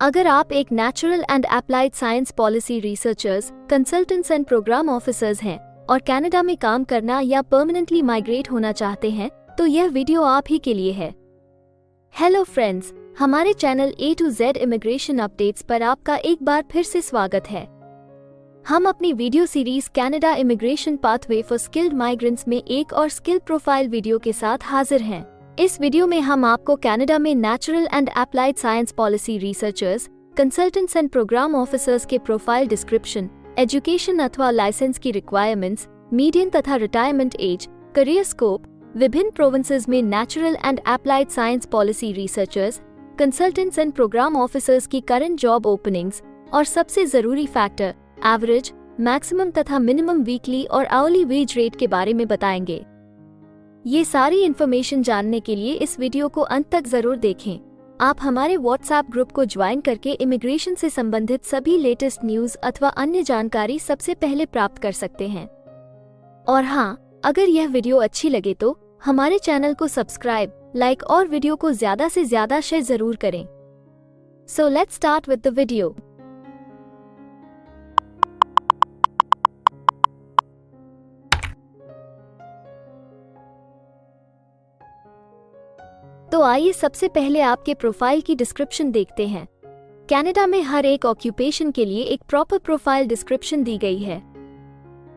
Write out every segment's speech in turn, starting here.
अगर आप एक natural and applied science policy researchers, consultants and programme officers हैं और कनाडा में काम करना या परमानेंटली माइग्रेट होना चाहते हैं तो यह वीडियो आप ही के लिए है। हेलो फ्रेंड्स, हमारे channel A to Z immigration updates पर आपका एक बार फिर से स्वागत है। हम अपनी video series Canada immigration pathway for skilled migrants में एक और स्किल प्रोफाइल वीडियो के साथ हाजिर हैं। इस वीडियो में हम आपको कनाडा में natural and applied science policy researchers, consultants and programme officers के प्रोफाइल डिस्क्रिप्शन, एजुकेशन अथवा लाइसेंस की रिक्वायरमेंट्स, मीडियन तथा रिटायरमेंट एज, करियर स्कोप, विभिन्न प्रोविंसेस में natural and applied science policy researchers, consultants and programme officers की current job openings और सबसे जरूरी फैक्टर एवरेज, मैक्सिमम तथा मिनिमम वीकली और आवरली वेज रेट के बारे में बताएंगे। ये सारी इन्फॉर्मेशन जानने के लिए इस वीडियो को अंत तक जरूर देखें। आप हमारे व्हाट्सएप ग्रुप को ज्वाइन करके इमिग्रेशन से संबंधित सभी लेटेस्ट न्यूज अथवा अन्य जानकारी सबसे पहले प्राप्त कर सकते हैं। और हाँ, अगर यह वीडियो अच्छी लगे तो हमारे चैनल को सब्सक्राइब, लाइक और वीडियो को ज्यादा से ज्यादा शेयर जरूर करें। So let's start with the video. तो आइए सबसे पहले आपके प्रोफाइल की डिस्क्रिप्शन देखते हैं। कनाडा में हर एक ऑक्यूपेशन के लिए एक प्रॉपर प्रोफाइल डिस्क्रिप्शन दी गई है।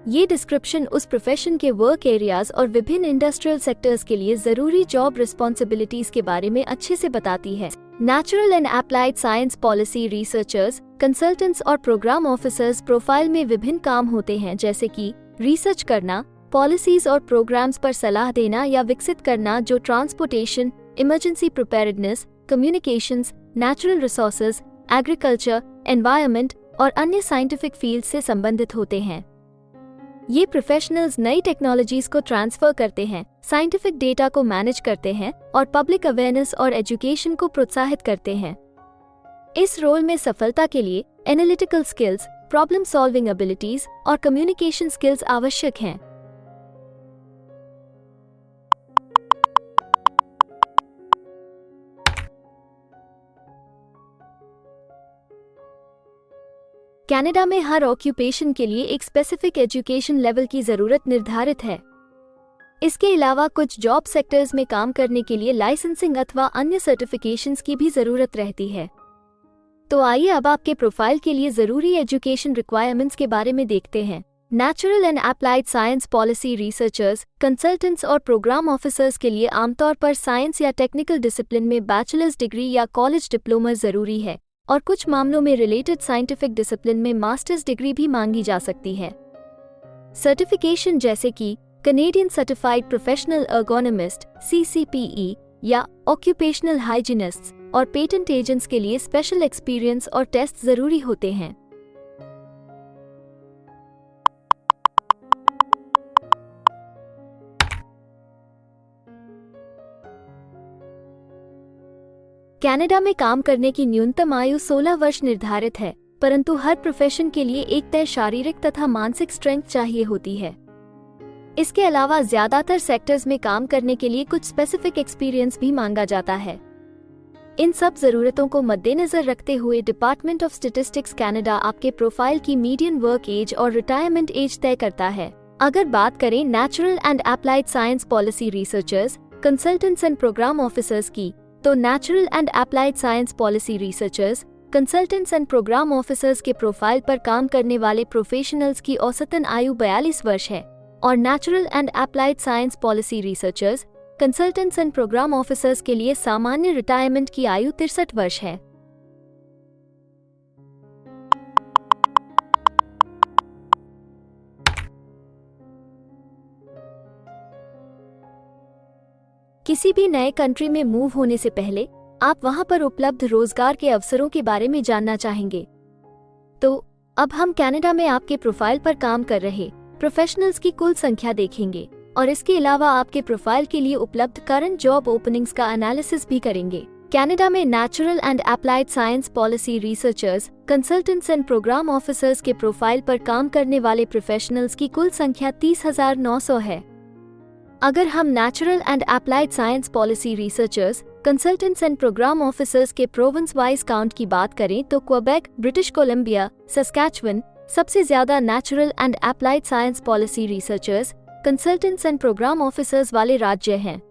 ये डिस्क्रिप्शन उस प्रोफेशन के वर्क एरियाज और विभिन्न इंडस्ट्रियल सेक्टर्स के लिए जरूरी जॉब रिस्पॉन्सिबिलिटीज के बारे में अच्छे से बताती है। Natural and applied science policy researchers, consultants और प्रोग्राम ऑफिसर्स प्रोफाइल में विभिन्न काम होते हैं, जैसे कि रिसर्च करना, पॉलिसीज और प्रोग्राम्स पर सलाह देना या विकसित करना जो transportation, emergency preparedness, communications, natural resources, agriculture, environment और अन्य साइंटिफिक फील्ड से संबंधित होते हैं। ये प्रोफेशनल्स नई टेक्नोलॉजीज को ट्रांसफर करते हैं, साइंटिफिक डेटा को मैनेज करते हैं और पब्लिक अवेयरनेस और एजुकेशन को प्रोत्साहित करते हैं। इस रोल में सफलता के लिए analytical skills, problem solving abilities और कम्युनिकेशन स्किल्स आवश्यक हैं। कनाडा में हर ऑक्यूपेशन के लिए एक स्पेसिफिक एजुकेशन लेवल की जरूरत निर्धारित है। इसके अलावा कुछ जॉब सेक्टर्स में काम करने के लिए लाइसेंसिंग अथवा अन्य सर्टिफिकेशंस की भी जरूरत रहती है। तो आइए अब आपके प्रोफाइल के लिए जरूरी एजुकेशन रिक्वायरमेंट्स के बारे में देखते हैं। Natural and applied science policy researchers, consultants और प्रोग्राम ऑफिसर्स के लिए आमतौर पर साइंस या टेक्निकल डिसिप्लिन में बैचलर्स डिग्री या कॉलेज डिप्लोमा जरूरी है और कुछ मामलों में रिलेटेड साइंटिफिक डिसिप्लिन में मास्टर्स डिग्री भी मांगी जा सकती है। सर्टिफिकेशन जैसे कि कैनेडियन सर्टिफाइड प्रोफेशनल एर्गोनोमिस्ट (CCPE) या ऑक्यूपेशनल हाइजीनिस्ट्स और पेटेंट एजेंट्स के लिए स्पेशल एक्सपीरियंस और टेस्ट जरूरी होते हैं। कनाडा में काम करने की न्यूनतम आयु 16 वर्ष निर्धारित है, परंतु हर प्रोफेशन के लिए एक तय शारीरिक तथा मानसिक स्ट्रेंथ चाहिए होती है। इसके अलावा ज्यादातर सेक्टर्स में काम करने के लिए कुछ स्पेसिफिक एक्सपीरियंस भी मांगा जाता है। इन सब जरूरतों को मद्देनजर रखते हुए डिपार्टमेंट ऑफ स्टैटिस्टिक्स कनाडा आपके प्रोफाइल की मीडियन वर्क एज और रिटायरमेंट एज तय करता है। अगर बात करें natural and applied science policy researchers, consultants and programme officers की, तो natural and applied science policy researchers, consultants and programme officers के प्रोफाइल पर काम करने वाले प्रोफेशनल्स की औसतन आयु 42 वर्ष है और natural and applied science policy researchers, consultants and programme officers के लिए सामान्य रिटायरमेंट की आयु 63 वर्ष है। किसी भी नए कंट्री में मूव होने से पहले आप वहां पर उपलब्ध रोजगार के अवसरों के बारे में जानना चाहेंगे। तो अब हम कनाडा में आपके प्रोफाइल पर काम कर रहे प्रोफेशनल्स की कुल संख्या देखेंगे और इसके अलावा आपके प्रोफाइल के लिए उपलब्ध करंट जॉब ओपनिंग्स का एनालिसिस भी करेंगे। कनाडा में natural and applied science policy researchers, consultants and programme officers के प्रोफाइल पर काम करने वाले प्रोफेशनल्स की कुल संख्या 30,900 है। अगर हम natural and applied science policy researchers, consultants and programme officers के प्रोविंस वाइज काउंट की बात करें तो क्वेबेक, ब्रिटिश कोलंबिया, सस्कैचुअन सबसे ज्यादा natural and applied science policy researchers, consultants and programme officers वाले राज्य हैं।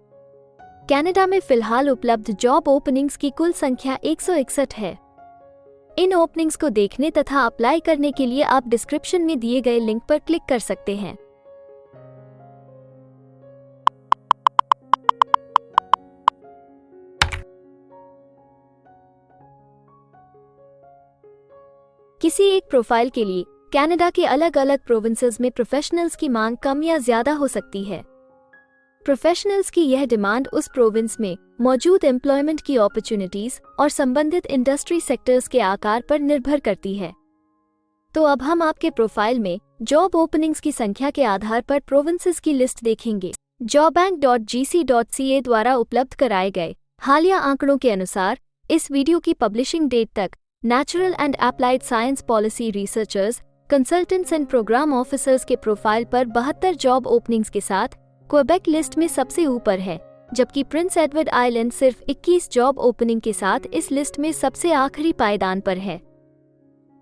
कनाडा में फिलहाल उपलब्ध जॉब ओपनिंग्स की कुल संख्या 161 है। इन ओपनिंग्स को देखने तथा अप्लाई करने के लिए आप डिस्क्रिप्शन में दिए गए लिंक पर क्लिक कर सकते हैं। किसी एक प्रोफाइल के लिए कनाडा के अलग अलग प्रोविंसेस में प्रोफेशनल्स की मांग कम या ज्यादा हो सकती है। प्रोफेशनल्स की यह डिमांड उस प्रोविंस में मौजूद एम्प्लॉयमेंट की अपॉर्चुनिटीज और संबंधित इंडस्ट्री सेक्टर्स के आकार पर निर्भर करती है। तो अब हम आपके प्रोफाइल में जॉब ओपनिंग्स की संख्या के आधार पर प्रोविंसेस की लिस्ट देखेंगे। jobbank.gc.ca द्वारा उपलब्ध कराए गए हालिया आंकड़ों के अनुसार इस वीडियो की पब्लिशिंग डेट तक natural and applied science policy researchers, consultants and programme officers के प्रोफाइल पर 72 जॉब ओपनिंग्स के साथ क्वेबेक लिस्ट में सबसे ऊपर है, जबकि प्रिंस एडवर्ड आइलैंड सिर्फ 21 जॉब ओपनिंग के साथ इस लिस्ट में सबसे आखिरी पायदान पर है।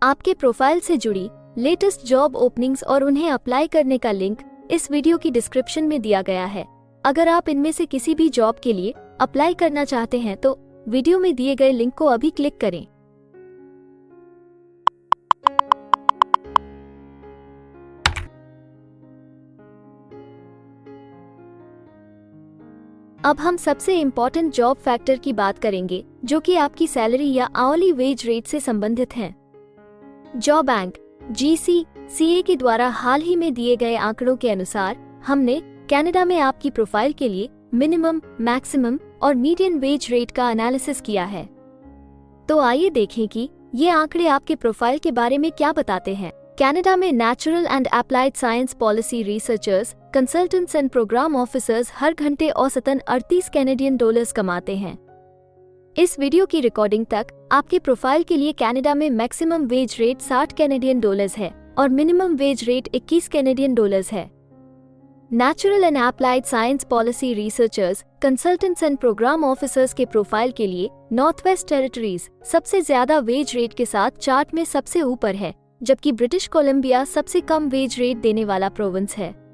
आपके प्रोफाइल से जुड़ी लेटेस्ट जॉब ओपनिंग्स और उन्हें अप्लाई करने का लिंक इस वीडियो की डिस्क्रिप्शन में दिया गया है। अगर आप इनमें से किसी भी जॉब के लिए अप्लाई करना चाहते हैं तो वीडियो में दिए गए लिंक को अभी क्लिक करें। अब हम सबसे इम्पोर्टेंट जॉब फैक्टर की बात करेंगे, जो कि आपकी सैलरी या आवरली वेज रेट से संबंधित हैं। jobbank.gc.ca के द्वारा हाल ही में दिए गए आंकड़ों के अनुसार हमने कनाडा में आपकी प्रोफाइल के लिए मिनिमम, मैक्सिमम और मीडियन वेज रेट का एनालिसिस किया है। तो आइए देखें कि ये आंकड़े आपके प्रोफाइल के बारे में क्या बताते हैं। कनाडा में natural and applied science policy researchers, consultants and programme officers हर घंटे औसतन 38 कैनेडियन डॉलर्स कमाते हैं। इस वीडियो की रिकॉर्डिंग तक आपके प्रोफाइल के लिए कनाडा में maximum wage rate 60 Canadian dollars है और minimum wage rate 21 Canadian dollars है। Natural and applied science policy researchers, consultants and programme officers के प्रोफाइल के लिए नॉर्थ वेस्ट टेरिटरीज सबसे ज्यादा वेज रेट के साथ चार्ट में सबसे ऊपर है, जबकि ब्रिटिश कोलंबिया सबसे कम वेज रेट देने वाला प्रोविंस है।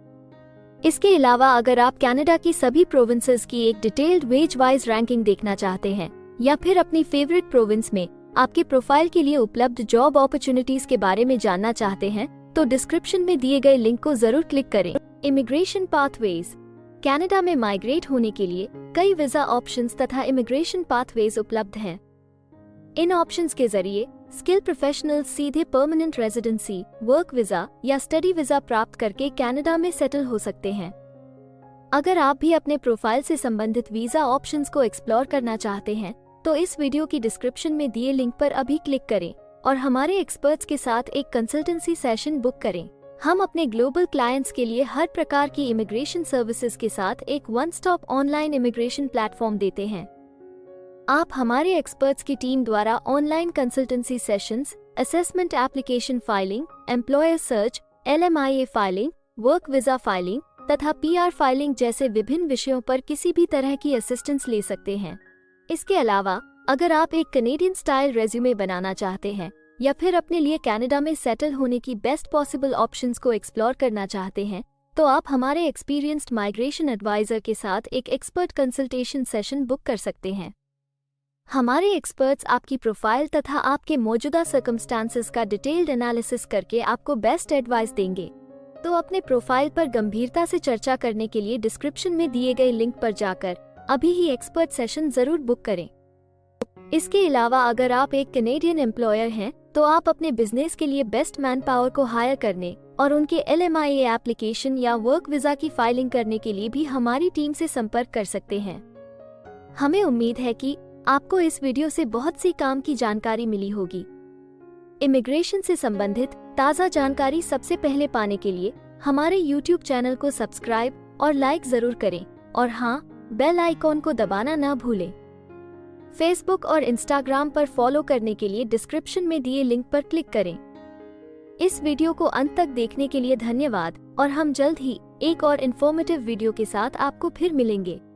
इसके अलावा अगर आप कनाडा की सभी प्रोविंसेस की एक डिटेल्ड वेज वाइज रैंकिंग देखना चाहते हैं या फिर अपनी फेवरेट प्रोविंस में आपके प्रोफाइल के लिए उपलब्ध जॉब अपॉर्चुनिटीज के बारे में जानना चाहते हैं तो डिस्क्रिप्शन में दिए गए लिंक को जरूर क्लिक करें। Immigration pathways. कनाडा में माइग्रेट होने के लिए कई वीजा ऑप्शंस तथा इमिग्रेशन पाथवेज उपलब्ध हैं। इन ऑप्शंस के जरिए स्किल प्रोफेशनल्स सीधे परमानेंट रेजिडेंसी, वर्क वीजा या स्टडी वीजा प्राप्त करके कनाडा में सेटल हो सकते हैं। अगर आप भी अपने प्रोफाइल से संबंधित वीजा ऑप्शंस को एक्सप्लोर करना चाहते हैं तो इस वीडियो की डिस्क्रिप्शन में दिए लिंक पर अभी क्लिक करें और हमारे एक्सपर्ट्स के साथ एक कंसल्टेंसी सेशन बुक करें। हम अपने ग्लोबल क्लाइंट्स के लिए हर प्रकार की इमिग्रेशन सर्विसेज के साथ एक one stop online immigration platform देते हैं। आप हमारे एक्सपर्ट्स की टीम द्वारा online consultancy sessions, assessment application filing, employer search, LMIA filing, work visa filing तथा PR फाइलिंग जैसे विभिन्न विषयों पर किसी भी तरह की असिस्टेंस ले सकते हैं। इसके अलावा अगर आप एक कनेडियन स्टाइल रेज्यूमे बनाना चाहते हैं या फिर अपने लिए कनाडा में सेटल होने की बेस्ट पॉसिबल ऑप्शंस को एक्सप्लोर करना चाहते हैं तो आप हमारे एक्सपीरियंस्ड माइग्रेशन एडवाइजर के साथ एक एक्सपर्ट कंसल्टेशन सेशन बुक कर सकते हैं। हमारे एक्सपर्ट्स आपकी प्रोफाइल तथा आपके मौजूदा सर्कमस्टांसेस का डिटेल्ड एनालिसिस करके आपको बेस्ट एडवाइस देंगे। तो अपने प्रोफाइल पर गंभीरता से चर्चा करने के लिए डिस्क्रिप्शन में दिए गए लिंक पर जाकर अभी ही एक्सपर्ट सेशन जरूर बुक करें। इसके अलावा अगर आप एक कनेडियन एम्प्लॉयर हैं तो आप अपने बिजनेस के लिए बेस्ट मैन पावर को हायर करने और उनके LMIA एप्लीकेशन या वर्क वीजा की फाइलिंग करने के लिए भी हमारी टीम से संपर्क कर सकते हैं। हमें उम्मीद है कि आपको इस वीडियो से बहुत सी काम की जानकारी मिली होगी। इमिग्रेशन से संबंधित ताज़ा जानकारी सबसे पहले पाने के लिए हमारे YouTube चैनल को सब्सक्राइब और लाइक जरूर करें और हाँ, बेल आइकॉन को दबाना ना भूलें। फेसबुक और इंस्टाग्राम पर फॉलो करने के लिए डिस्क्रिप्शन में दिए लिंक पर क्लिक करें। इस वीडियो को अंत तक देखने के लिए धन्यवाद और हम जल्द ही एक और इन्फॉर्मेटिव वीडियो के साथ आपको फिर मिलेंगे।